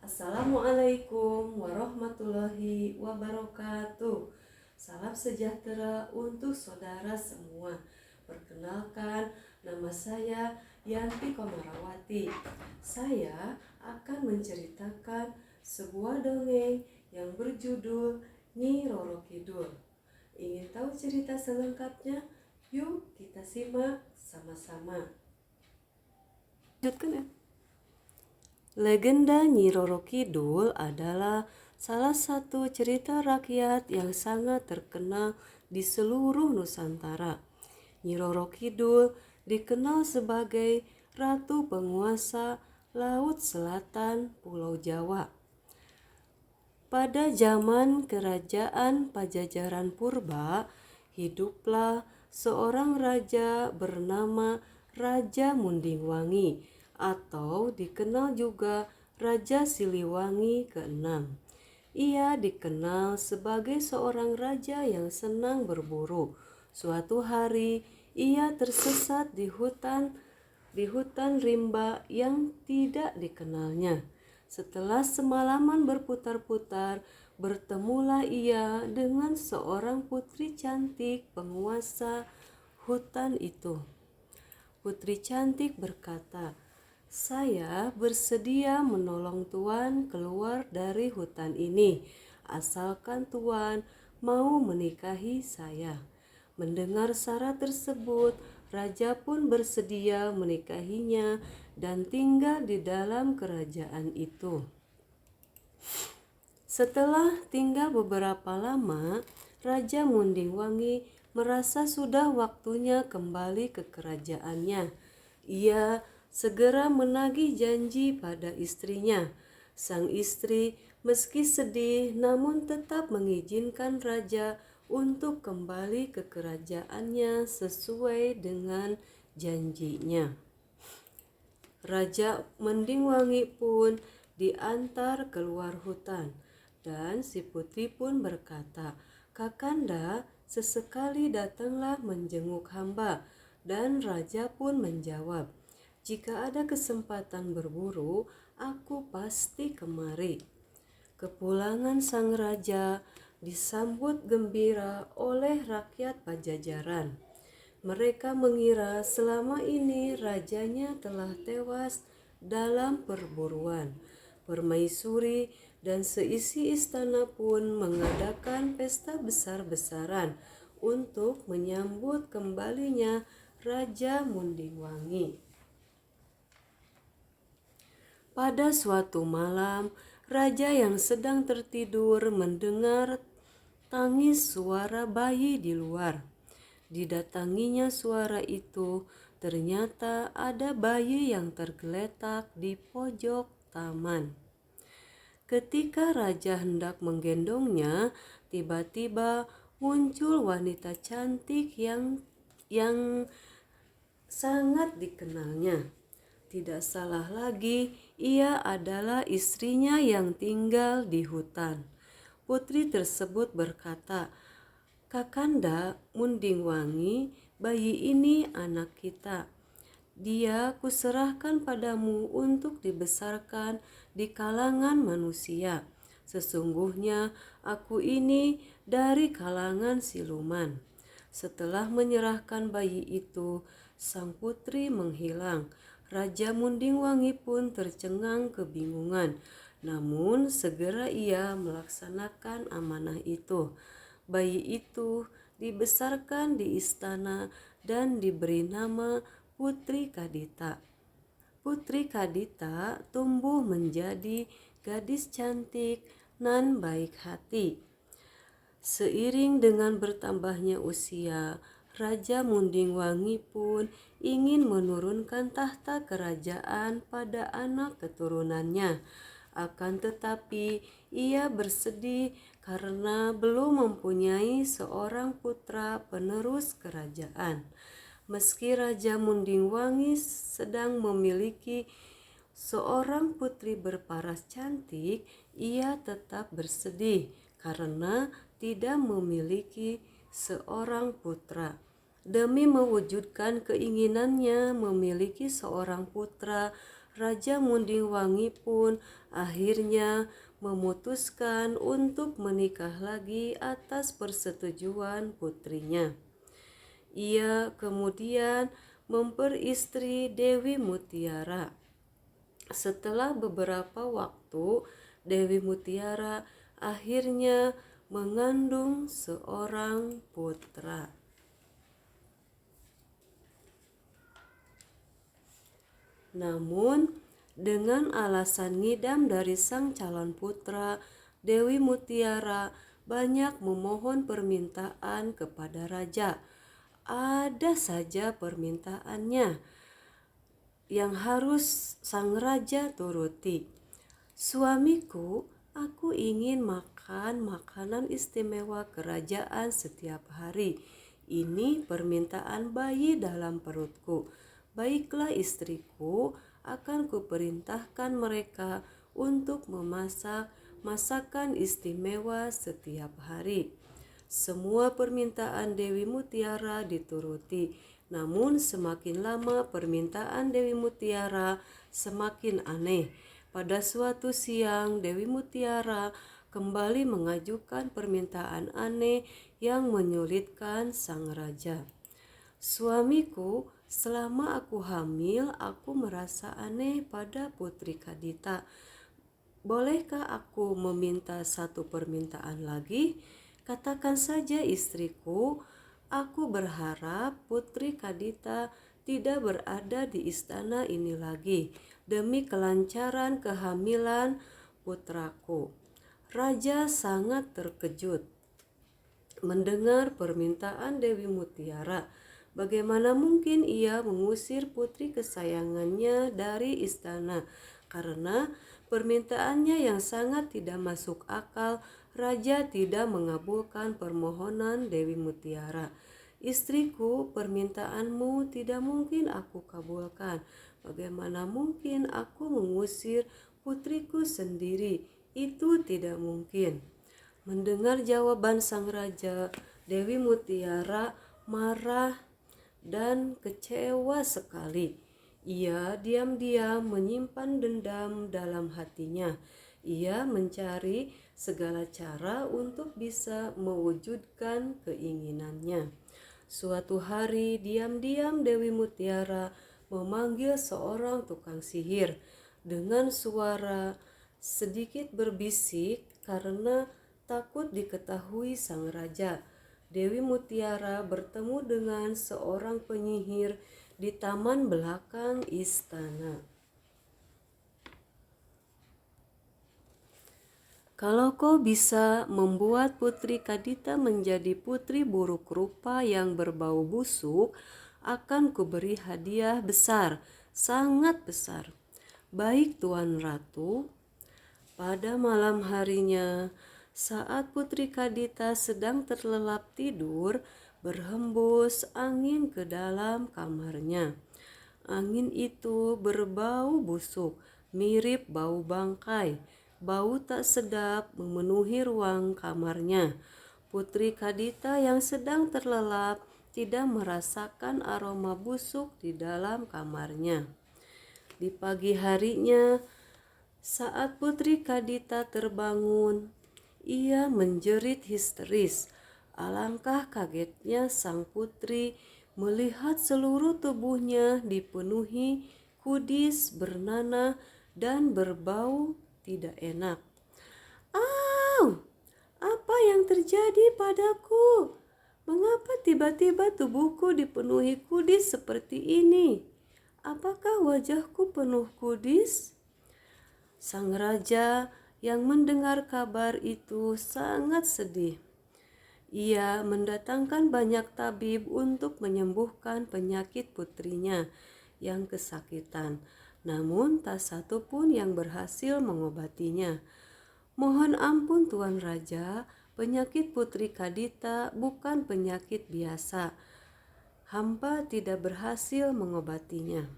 Assalamualaikum warahmatullahi wabarakatuh. Salam sejahtera untuk saudara semua. Perkenalkan, nama saya Yanti Komarawati. Saya akan menceritakan sebuah dongeng yang berjudul Nyi Roro Kidul. Ingin tahu cerita selengkapnya? Yuk kita simak sama-sama. Lanjutkan ya. Legenda Nyi Roro Kidul adalah salah satu cerita rakyat yang sangat terkenal di seluruh Nusantara. Nyi Roro Kidul dikenal sebagai ratu penguasa Laut Selatan Pulau Jawa. Pada zaman kerajaan Pajajaran purba, hiduplah seorang raja bernama Raja Mundingwangi atau dikenal juga Raja Siliwangi ke-6. Ia dikenal sebagai seorang raja yang senang berburu. Suatu hari ia tersesat di hutan rimba yang tidak dikenalnya. Setelah semalaman berputar-putar, bertemulah ia dengan seorang putri cantik penguasa hutan itu. Putri cantik berkata, "Saya bersedia menolong Tuan keluar dari hutan ini, asalkan Tuan mau menikahi saya." Mendengar syarat tersebut, raja pun bersedia menikahinya dan tinggal di dalam kerajaan itu. Setelah tinggal beberapa lama, Raja Mundingwangi merasa sudah waktunya kembali ke kerajaannya. Ia segera menagih janji pada istrinya. Sang istri meski sedih namun tetap mengizinkan raja untuk kembali ke kerajaannya sesuai dengan janjinya. Raja Mundingwangi pun diantar keluar hutan dan si putri pun berkata, "Kakanda, sesekali datanglah menjenguk hamba." Dan raja pun menjawab, "Jika ada kesempatan berburu, aku pasti kemari." Kepulangan sang raja disambut gembira oleh rakyat Pajajaran. Mereka mengira selama ini rajanya telah tewas dalam perburuan. Permaisuri dan seisi istana pun mengadakan pesta besar-besaran untuk menyambut kembalinya Raja Mundingwangi. Pada suatu malam, raja yang sedang tertidur mendengar tangis suara bayi di luar. Didatanginya suara itu, ternyata ada bayi yang tergeletak di pojok taman. Ketika raja hendak menggendongnya, tiba-tiba muncul wanita cantik yang sangat dikenalnya. Tidak salah lagi, ia adalah istrinya yang tinggal di hutan. Putri tersebut berkata, "Kakanda Mundingwangi, bayi ini anak kita. Dia kuserahkan padamu untuk dibesarkan di kalangan manusia. Sesungguhnya aku ini dari kalangan siluman." Setelah menyerahkan bayi itu, sang putri menghilang. Raja Mundingwangi pun tercengang kebingungan. Namun segera ia melaksanakan amanah itu. Bayi itu dibesarkan di istana dan diberi nama Putri Kadita. Putri Kadita tumbuh menjadi gadis cantik nan baik hati. Seiring dengan bertambahnya usia, Raja Mundingwangi pun ingin menurunkan tahta kerajaan pada anak keturunannya. Akan tetapi ia bersedih karena belum mempunyai seorang putra penerus kerajaan. Meski Raja Mundingwangi sedang memiliki seorang putri berparas cantik, ia tetap bersedih karena tidak memiliki seorang putra. Demi mewujudkan keinginannya memiliki seorang putra, Raja Mundingwangi pun akhirnya memutuskan untuk menikah lagi atas persetujuan putrinya. Ia kemudian memperistri Dewi Mutiara. Setelah beberapa waktu, Dewi Mutiara akhirnya mengandung seorang putra. Namun, dengan alasan ngidam dari sang calon putra, Dewi Mutiara banyak memohon permintaan kepada raja. Ada saja permintaannya yang harus sang raja turuti. Suamiku, aku ingin makan makanan istimewa kerajaan setiap hari. Ini permintaan bayi dalam perutku. Baiklah istriku, akan kuperintahkan mereka untuk memasak masakan istimewa setiap hari. Semua permintaan Dewi Mutiara dituruti, namun semakin lama permintaan Dewi Mutiara semakin aneh. Pada suatu siang, Dewi Mutiara kembali mengajukan permintaan aneh yang menyulitkan sang raja. Suamiku, selama aku hamil, aku merasa aneh pada Putri Kadita. Bolehkah aku meminta satu permintaan lagi? Katakan saja istriku, aku berharap Putri Kadita tidak berada di istana ini lagi demi kelancaran kehamilan putraku. Raja sangat terkejut mendengar permintaan Dewi Mutiara. Bagaimana mungkin ia mengusir putri kesayangannya dari istana? Karena permintaannya yang sangat tidak masuk akal, raja tidak mengabulkan permohonan Dewi Mutiara. Istriku, permintaanmu tidak mungkin aku kabulkan. Bagaimana mungkin aku mengusir putriku sendiri? Itu tidak mungkin. Mendengar jawaban sang raja, Dewi Mutiara marah dan kecewa sekali. Ia diam-diam menyimpan dendam dalam hatinya. Ia mencari segala cara untuk bisa mewujudkan keinginannya. Suatu hari, diam-diam Dewi Mutiara memanggil seorang tukang sihir dengan suara sedikit berbisik karena takut diketahui sang raja. Dewi Mutiara bertemu dengan seorang penyihir di taman belakang istana. Kalau kau bisa membuat Putri Kadita menjadi putri buruk rupa yang berbau busuk, akan kuberi hadiah besar, sangat besar. Baik Tuan Ratu. Pada malam harinya, saat Putri Kadita sedang terlelap tidur, berhembus angin ke dalam kamarnya. Angin itu berbau busuk, mirip bau bangkai. Bau tak sedap memenuhi ruang kamarnya. Putri Kadita yang sedang terlelap tidak merasakan aroma busuk di dalam kamarnya. Di pagi harinya, saat Putri Kadita terbangun, ia menjerit histeris. Alangkah kagetnya sang putri melihat seluruh tubuhnya dipenuhi kudis bernanah dan berbau tidak enak. "Au! Apa yang terjadi padaku? Mengapa tiba-tiba tubuhku dipenuhi kudis seperti ini? Apakah wajahku penuh kudis?" Sang raja yang mendengar kabar itu sangat sedih. Ia mendatangkan banyak tabib untuk menyembuhkan penyakit putrinya yang kesakitan, namun tak satu pun yang berhasil mengobatinya. "Mohon ampun Tuan Raja, penyakit Putri Kadita bukan penyakit biasa. Hamba tidak berhasil mengobatinya."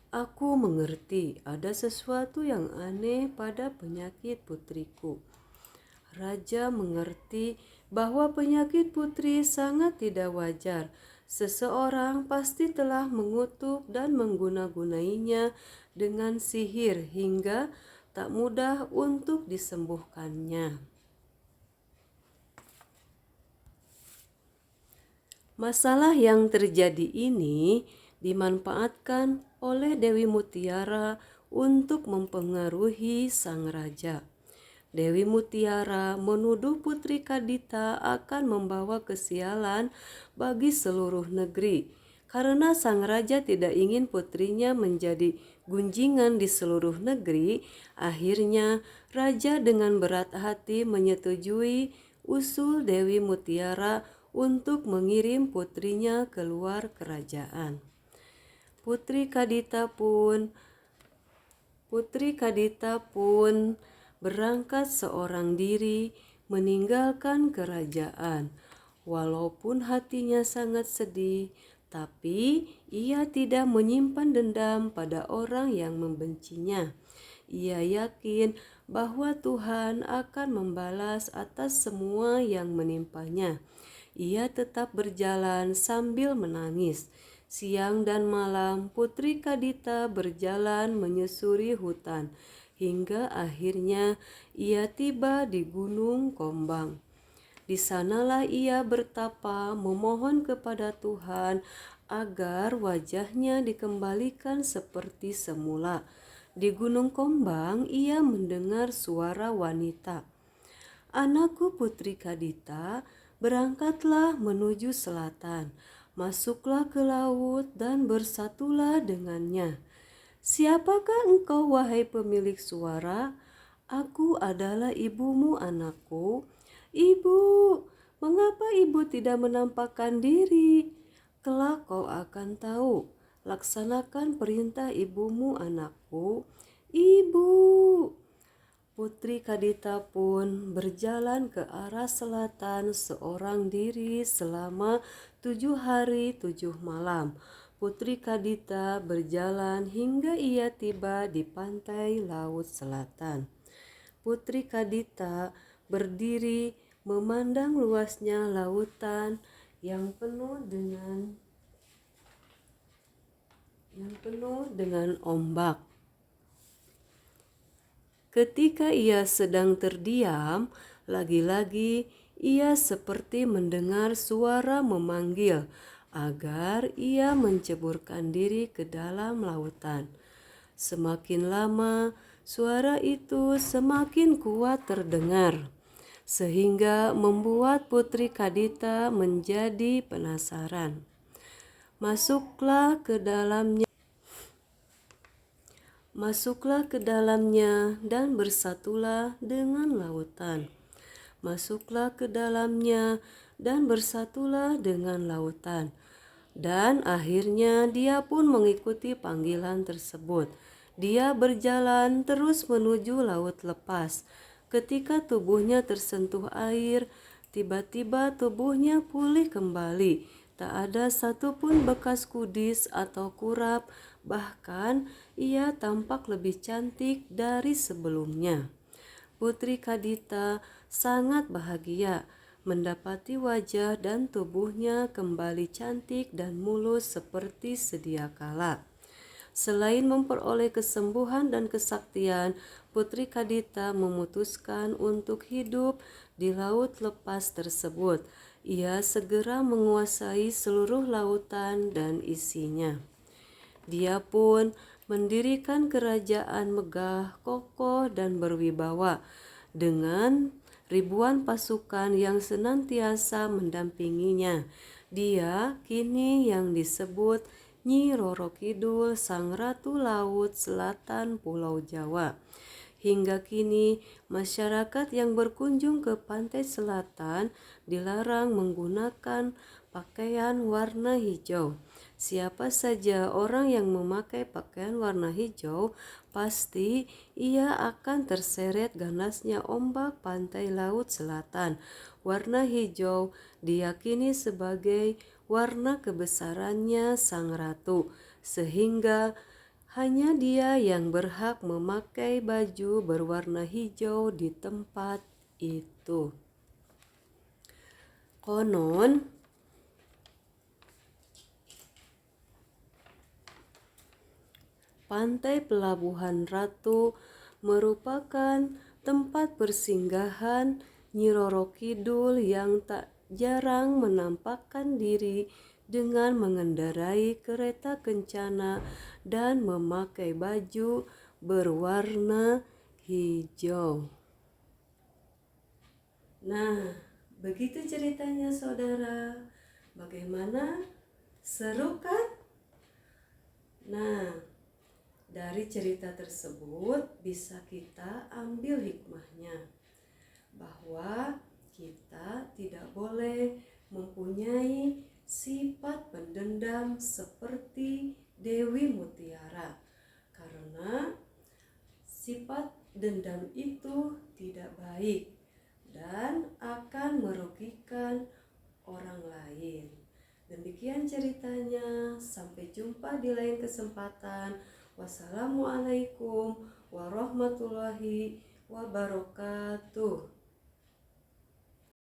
"Aku mengerti ada sesuatu yang aneh pada penyakit putriku." Raja mengerti bahwa penyakit putri sangat tidak wajar. Seseorang pasti telah mengutuk dan mengguna-gunainya dengan sihir hingga tak mudah untuk disembuhkannya. Masalah yang terjadi ini dimanfaatkan oleh Dewi Mutiara untuk mempengaruhi sang raja. Dewi Mutiara menuduh Putri Kadita akan membawa kesialan bagi seluruh negeri, karena sang raja tidak ingin putrinya menjadi gunjingan di seluruh negeri. Akhirnya raja dengan berat hati menyetujui usul Dewi Mutiara untuk mengirim putrinya keluar kerajaan. Putri Kadita pun berangkat seorang diri meninggalkan kerajaan. Walaupun hatinya sangat sedih, tapi ia tidak menyimpan dendam pada orang yang membencinya. Ia yakin bahwa Tuhan akan membalas atas semua yang menimpanya. Ia tetap berjalan sambil menangis. Siang dan malam Putri Kadita berjalan menyusuri hutan, hingga akhirnya ia tiba di Gunung Kombang. Di sanalah ia bertapa memohon kepada Tuhan agar wajahnya dikembalikan seperti semula. Di Gunung Kombang ia mendengar suara wanita. "Anakku Putri Kadita, berangkatlah menuju selatan. Masuklah ke laut dan bersatulah dengannya." "Siapakah engkau, wahai pemilik suara?" "Aku adalah ibumu, anakku." "Ibu, mengapa ibu tidak menampakkan diri?" "Kelak kau akan tahu. Laksanakan perintah ibumu, anakku." "Ibu." Putri Kadita pun berjalan ke arah selatan seorang diri selama 7 hari 7 malam. Putri Kadita berjalan hingga ia tiba di pantai laut selatan. Putri Kadita berdiri memandang luasnya lautan yang penuh dengan ombak. Ketika ia sedang terdiam, lagi-lagi ia seperti mendengar suara memanggil agar ia menceburkan diri ke dalam lautan. Semakin lama, suara itu semakin kuat terdengar, sehingga membuat Putri Kadita menjadi penasaran. Masuklah ke dalamnya dan bersatulah dengan lautan. Masuklah ke dalamnya dan bersatulah dengan lautan. Dan akhirnya dia pun mengikuti panggilan tersebut. Dia berjalan terus menuju laut lepas. Ketika tubuhnya tersentuh air, tiba-tiba tubuhnya pulih kembali. Tak ada satupun bekas kudis atau kurap, bahkan ia tampak lebih cantik dari sebelumnya. Putri Kadita sangat bahagia mendapati wajah dan tubuhnya kembali cantik dan mulus seperti sedia kala. Selain memperoleh kesembuhan dan kesaktian, Putri Kadita memutuskan untuk hidup di laut lepas tersebut. Ia segera menguasai seluruh lautan dan isinya. Dia pun mendirikan kerajaan megah, kokoh, dan berwibawa dengan ribuan pasukan yang senantiasa mendampinginya. Dia kini yang disebut Nyi Roro Kidul, Sang Ratu Laut Selatan Pulau Jawa. Hingga kini, masyarakat yang berkunjung ke pantai selatan dilarang menggunakan pakaian warna hijau. Siapa saja orang yang memakai pakaian warna hijau, pasti ia akan terseret ganasnya ombak pantai laut selatan. Warna hijau diyakini sebagai warna kebesarannya sang ratu, sehingga hanya dia yang berhak memakai baju berwarna hijau di tempat itu. Konon, pantai pelabuhan Ratu merupakan tempat persinggahan Nyi Roro Kidul yang tak jarang menampakkan diri dengan mengendarai kereta kencana dan memakai baju berwarna hijau. Nah, begitu ceritanya saudara. Bagaimana? Seru kan? Nah, dari cerita tersebut bisa kita ambil hikmahnya bahwa kita tidak boleh mempunyai sifat pendendam seperti Dewi Mutiara, karena sifat dendam itu tidak baik dan akan merugikan orang lain. Demikian ceritanya, sampai jumpa di lain kesempatan. Wassalamualaikum warahmatullahi wabarakatuh.